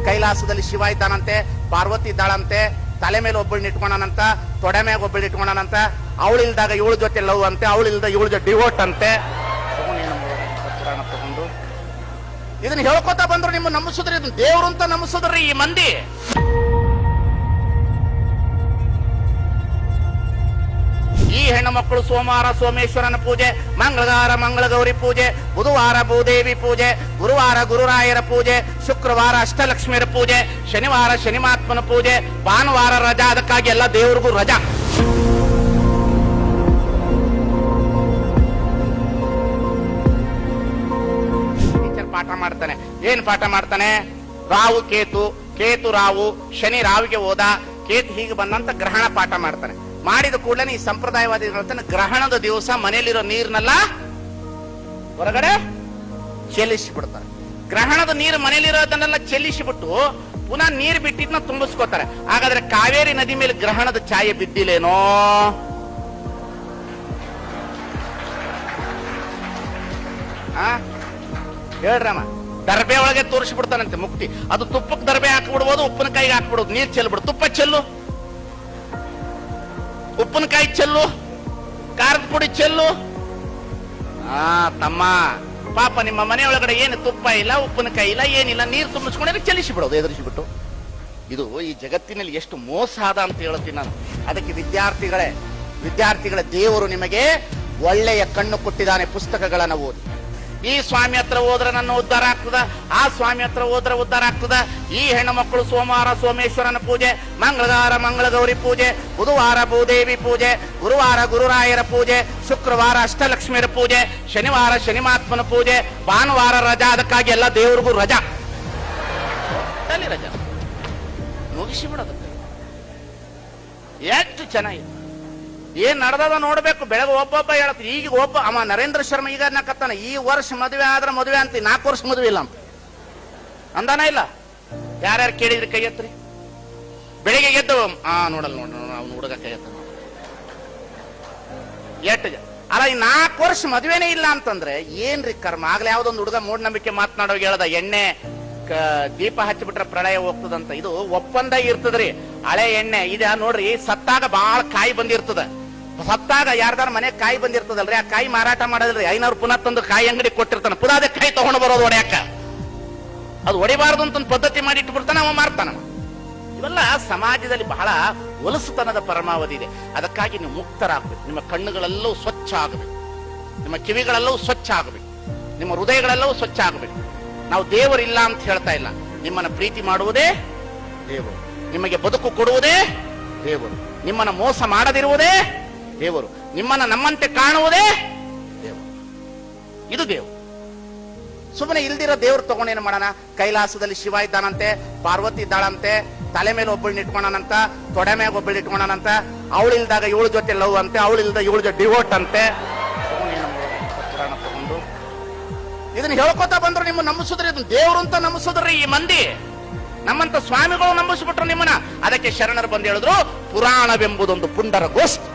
ಕೈಲಾಸದಲ್ಲಿ ಶಿವ ಇದ್ದಾನಂತೆ, ಪಾರ್ವತಿ ಇದ್ದಾಳಂತೆ, ತಲೆ ಮೇಲೆ ಒಬ್ಬಳನ್ನ ಇಟ್ಕೊಂಡಾನಂತ, ತೊಡೆ ಮ್ಯಾಗ ಒಬ್ಬಳನ್ನ ಇಟ್ಕೊಂಡಾನಂತ, ಅವಳಿಲ್ದಾಗ ಇವಳ ಜೊತೆ ಲವ್ ಅಂತೆ, ಅವಳಿಲ್ದ ಇವಳ ಜೊತೆ ಡಿವೋಟ್ ಅಂತೆ. ಪುರಾಣ ತಗೊಂಡು ಇದನ್ನ ಹೇಳ್ಕೊತಾ ಬಂದ್ರು ನಿಮ್ಮ ನಂಬಿಸುದ್ರಿ, ಇದನ್ನ ದೇವ್ರು ಅಂತ ನಂಬಿಸುದ್ರಿ ಈ ಮಂದಿ. ಈ ಹೆಣ್ಣು ಮಕ್ಕಳು ಸೋಮವಾರ ಸೋಮೇಶ್ವರನ ಪೂಜೆ, ಮಂಗಳವಾರ ಮಂಗಳಗೌರಿ ಪೂಜೆ, ಬುಧವಾರ ಭೂದೇವಿ ಪೂಜೆ, ಗುರುವಾರ ಗುರುರಾಯರ ಪೂಜೆ, ಶುಕ್ರವಾರ ಅಷ್ಟಲಕ್ಷ್ಮಿಯರ ಪೂಜೆ, ಶನಿವಾರ ಶನಿಮಾತ್ಮನ ಪೂಜೆ, ಭಾನುವಾರ ರಜಾ. ಅದಕ್ಕಾಗಿ ಎಲ್ಲ ದೇವ್ರಿಗೂ ರಜಾ. ಟೀಚರ್ ಪಾಠ ಮಾಡ್ತಾನೆ. ಏನ್ ಪಾಠ ಮಾಡ್ತಾನೆ? ರಾವು ಕೇತು, ಕೇತು ರಾವು, ಶನಿ ರಾವಿಗೆ ಹೋದ, ಕೇತು ಹೀಗೆ ಬಂದಂತ ಗ್ರಹಣ ಪಾಠ ಮಾಡ್ತಾನೆ. ಮಾಡಿದ ಕೂಡಲೇ ಈ ಸಂಪ್ರದಾಯವಾದಿಗಳು ಹೇಳ್ತಾನೆ, ಗ್ರಹಣದ ದಿವಸ ಮನೆಯಲ್ಲಿರೋ ನೀರ್ನೆಲ್ಲ ಹೊರಗಡೆ ಚೆಲ್ಲಿಸಿಬಿಡ್ತಾರೆ. ಗ್ರಹಣದ ನೀರು ಮನೆಯಲ್ಲಿರೋದನ್ನೆಲ್ಲ ಚೆಲ್ಲಿಸಿಬಿಟ್ಟು ಪುನಃ ನೀರು ಬಿಟ್ಟಿದ್ನ ತುಂಬಿಸ್ಕೋತಾರೆ. ಹಾಗಾದ್ರೆ ಕಾವೇರಿ ನದಿ ಮೇಲೆ ಗ್ರಹಣದ ಛಾಯೆ ಬಿದ್ದಿಲ್ಲೇನೋ? ಹೇಳ್ರಮ್ಮ. ದರ್ಬೆ ಒಳಗೆ ತೋರಿಸ್ಬಿಡ್ತಾನಂತೆ ಮುಕ್ತಿ. ಅದು ತುಪ್ಪಕ್ಕೆ ದರ್ಬೆ ಹಾಕ್ಬಿಡ್ಬೋದು, ಉಪ್ಪಿನಕಾಯಿಗೆ ಹಾಕ್ಬಿಡೋದು, ನೀರ್ ಚೆಲ್ಬಿಡು. ತುಪ್ಪ ಚೆಲ್ಲು, ಉಪ್ಪಿನಕಾಯಿ ಚೆಲ್ಲು, ಖಾರದ ಪುಡಿ ಚೆಲ್ಲು. ತಮ್ಮ ಪಾಪ ನಿಮ್ಮ ಮನೆ ಒಳಗಡೆ ಏನು ತುಪ್ಪ ಇಲ್ಲ, ಉಪ್ಪಿನಕಾಯಿ ಇಲ್ಲ, ಏನಿಲ್ಲ, ನೀರು ತುಂಬಿಸ್ಕೊಂಡ್ರೆ ಚೆಲ್ಲಿಸಿ ಬಿಡೋದು ಎದುರಿಸಿಬಿಟ್ಟು. ಇದು ಈ ಜಗತ್ತಿನಲ್ಲಿ ಎಷ್ಟು ಮೋಸ ಆದ ಅಂತ ಹೇಳ್ತೀನಿ ನಾನು. ಅದಕ್ಕೆ ವಿದ್ಯಾರ್ಥಿಗಳೇ ದೇವರು ನಿಮಗೆ ಒಳ್ಳೆಯ ಕಣ್ಣು ಕೊಟ್ಟಿದ್ದಾನೆ. ಪುಸ್ತಕಗಳನ್ನು ಓದಿ. ಈ ಸ್ವಾಮಿ ಹತ್ರ ಹೋದ್ರೆ ನನ್ನ ಉದ್ಧಾರ ಆಗ್ತದ, ಆ ಸ್ವಾಮಿ ಹತ್ರ ಹೋದ್ರೆ ಉದ್ಧಾರ ಆಗ್ತದ. ಈ ಹೆಣ್ಣು ಮಕ್ಕಳು ಸೋಮವಾರ ಸೋಮೇಶ್ವರನ ಪೂಜೆ, ಮಂಗಳವಾರ ಮಂಗಳಗೌರಿ ಪೂಜೆ, ಬುಧವಾರ ಭೂದೇವಿ ಪೂಜೆ, ಗುರುವಾರ ಗುರುರಾಯರ ಪೂಜೆ, ಶುಕ್ರವಾರ ಅಷ್ಟಲಕ್ಷ್ಮಿಯರ ಪೂಜೆ, ಶನಿವಾರ ಶನಿಮಾತ್ಮನ ಪೂಜೆ, ಭಾನುವಾರ ರಜಾ. ಅದಕ್ಕಾಗಿ ಎಲ್ಲ ದೇವ್ರಿಗೂ ರಜಾ. ರಜಾ ಮುಗಿಸಿ ಬಿಡೋದು. ಎಷ್ಟು ಚೆನ್ನಾಗಿದೆ. ಏನ್ ನಡೆದದ ನೋಡ್ಬೇಕು. ಬೆಳಗ್ಗೆ ಒಬ್ಬೊಬ್ಬ ಹೇಳತ್ತಿ. ಈಗ ಒಬ್ಬ ಅವ ನರೇಂದ್ರ ಶರ್ಮಾ ಈಗ ಕತ್ತಾನ, ಈ ವರ್ಷ ಮದುವೆ ಆದ್ರೆ ಮದುವೆ ಅಂತ, 4 ವರ್ಷ ಮದುವೆ ಇಲ್ಲ ಅಂತ ಅಂದಾನ ಇಲ್ಲ. ಯಾರ್ಯಾರು ಕೇಳಿದ್ರಿ ಕೈ ಎತ್ರಿ. ಬೆಳಿಗ್ಗೆ ಗೆದ್ದು ನೋಡಲ್ಲ ಅವ್ನು ಹುಡುಗ ಕೈ ಎತ್ತ. ಅಲ್ಲ, ಈ 4 ವರ್ಷ ಮದುವೆನೇ ಇಲ್ಲ ಅಂತಂದ್ರೆ ಏನ್ರಿ ಕರ್ಮ? ಆಗ್ಲೇ ಯಾವ್ದೊಂದು ಹುಡುಗ ಮೂಢನಂಬಿಕೆ ಮಾತನಾಡೋಗಿ ಹೇಳದ, ಎಣ್ಣೆ ದೀಪ ಹಚ್ಚಿಬಿಟ್ರೆ ಪ್ರಳಯ ಹೋಗ್ತದಂತ. ಇದು ಒಪ್ಪಂದ ಇರ್ತದ್ರಿ. ಹಳೆ ಎಣ್ಣೆ ಇದೆ ನೋಡ್ರಿ, ಸತ್ತಾಗ ಬಾಳ ಕಾಯಿ ಬಂದಿರ್ತದ. ಸತ್ತಾಗ ಯಾರ್ದಾರ ಮನೆ ಕಾಯಿ ಬಂದಿರ್ತದಲ್ರಿ, ಆ ಕಾಯಿ ಮಾರಾಟ ಮಾಡೋದ್ರಿ. 500 ಪುನಃ ತಂದು ಕಾಯಿ ಅಂಗಡಿ ಕೊಟ್ಟಿರ್ತಾನ. ಪುನಃ ಅದೇ ಕಾಯಿ ತಗೊಂಡು ಬರೋದು ಹೊಡ್ಯಾಕ. ಅದು ಹೊಡಿಬಾರ್ದು ಅಂತ ಪದ್ಧತಿ ಮಾಡಿ ಇಟ್ಬಿಡ್ತಾನ, ಅವ ಮಾರ್ತಾನ. ಇವೆಲ್ಲ ಸಮಾಜದಲ್ಲಿ ಬಹಳ ಹೊಲಸುತನದ ಪರಮಾವಧಿ ಇದೆ. ಅದಕ್ಕಾಗಿ ನೀವು ಮುಕ್ತರಾಗಬೇಕು. ನಿಮ್ಮ ಕಣ್ಣುಗಳೆಲ್ಲವೂ ಸ್ವಚ್ಛ ಆಗಬೇಕು, ನಿಮ್ಮ ಕಿವಿಗಳೆಲ್ಲವೂ ಸ್ವಚ್ಛ ಆಗಬೇಕು, ನಿಮ್ಮ ಹೃದಯಗಳೆಲ್ಲವೂ ಸ್ವಚ್ಛ ಆಗಬೇಕು. ನಾವು ದೇವರಿಲ್ಲ ಅಂತ ಹೇಳ್ತಾ ಇಲ್ಲ. ನಿಮ್ಮನ್ನ ಪ್ರೀತಿ ಮಾಡುವುದೇ ದೇವರು, ನಿಮಗೆ ಬದುಕು ಕೊಡುವುದೇ ದೇವರು, ನಿಮ್ಮನ್ನ ಮೋಸ ಮಾಡದಿರುವುದೇ ದೇವರು, ನಿಮ್ಮನ್ನ ನಮ್ಮಂತೆ ಕಾಣುವುದೇ ದೇವರು. ಇದು ದೇವರು. ಸುಮ್ಮನೆ ಇಲ್ದಿರೋ ದೇವ್ರು ತಗೊಂಡೇನು ಮಾಡೋಣ? ಕೈಲಾಸದಲ್ಲಿ ಶಿವ ಇದ್ದಾನಂತೆ, ಪಾರ್ವತಿ ಇದ್ದಾಳಂತೆ, ತಲೆ ಮೇಲೆ ಒಬ್ಬಳನ್ನ ಇಟ್ಕೊಂಡಾನಂತ, ತೊಡೆ ಮ್ಯಾಗ ಒಬ್ಬಳನ್ನ ಇಟ್ಕೊಂಡಾನಂತ, ಅವಳಿಲ್ದಾಗ ಇವಳ ಜೊತೆ ಲವ್ ಅಂತೆ, ಅವಳಿಲ್ದ ಇವಳ ಜೊತೆ ಡಿವೋಟ್ ಅಂತೆ. ಪುರಾಣ ತಗೊಂಡು ಇದನ್ನ ಹೇಳ್ಕೊತಾ ಬಂದ್ರು ನಿಮ್ಮ ನಂಬಿಸುದ್ರಿ, ಇದನ್ನ ದೇವ್ರು ಅಂತ ನಂಬಿಸುದ್ರಿ ಈ ಮಂದಿ. ನಮ್ಮಂತ ಸ್ವಾಮಿಗಳು ನಂಬಿಸ್ಬಿಟ್ರು ನಿಮ್ಮನ್ನ. ಅದಕ್ಕೆ ಶರಣರು ಬಂದು ಹೇಳಿದ್ರು, ಪುರಾಣವೆಂಬುದೊಂದು ಪುಂಡರ ಗೋಷ್ಠಿ.